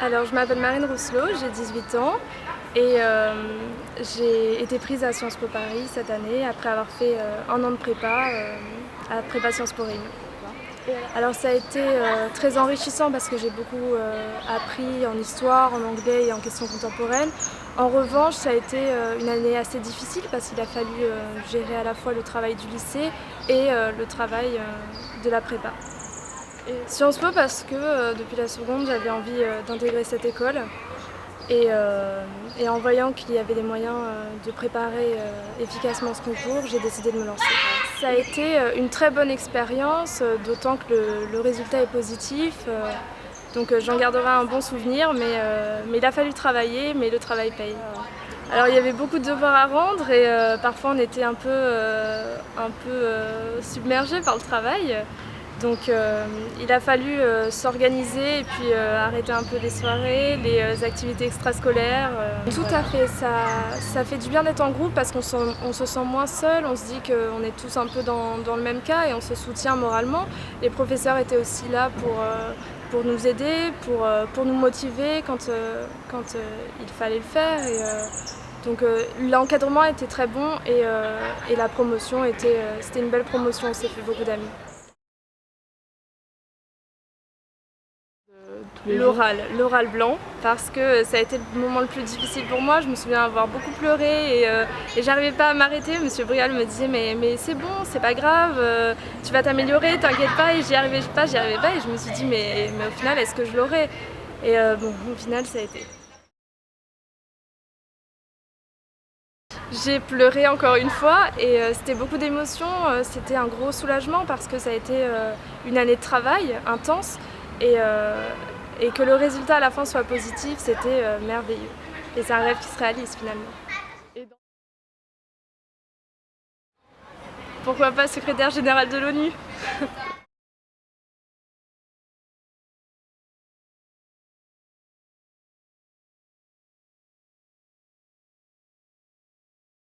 Alors, je m'appelle Marine Rousselot, j'ai 18 ans et j'ai été prise à Sciences Po Paris cette année après avoir fait un an de prépa à prépa Sciences Po Réunion. Alors ça a été très enrichissant parce que j'ai beaucoup appris en histoire, en anglais et en questions contemporaines. En revanche, ça a été une année assez difficile parce qu'il a fallu gérer à la fois le travail du lycée et le travail de la prépa. Sciences Po parce que depuis la seconde j'avais envie d'intégrer cette école et en voyant qu'il y avait des moyens de préparer efficacement ce concours, j'ai décidé de me lancer. Ça a été une très bonne expérience, d'autant que le résultat est positif, donc j'en garderai un bon souvenir, mais il a fallu travailler, mais le travail paye. Alors il y avait beaucoup de devoirs à rendre et parfois on était un peu submergé par le travail. Donc il a fallu s'organiser et puis arrêter un peu les soirées, les activités extrascolaires. Tout à fait, ça fait du bien d'être en groupe parce qu'on se sent moins seul, on se dit qu'on est tous un peu dans le même cas et on se soutient moralement. Les professeurs étaient aussi là pour nous aider, pour nous motiver quand il fallait le faire. Donc l'encadrement était très bon et la promotion c'était une belle promotion, on s'est fait beaucoup d'amis. L'oral blanc, parce que ça a été le moment le plus difficile pour moi. Je me souviens avoir beaucoup pleuré et j'arrivais pas à m'arrêter. Monsieur Brial me disait mais c'est bon, c'est pas grave, tu vas t'améliorer, t'inquiète pas. Et j'y arrivais pas et je me suis dit mais au final est-ce que je l'aurai? Et bon, au final ça a été. J'ai pleuré encore une fois et c'était beaucoup d'émotions, c'était un gros soulagement parce que ça a été une année de travail intense et que le résultat à la fin soit positif, c'était merveilleux. Et c'est un rêve qui se réalise finalement. Pourquoi pas secrétaire générale de l'ONU?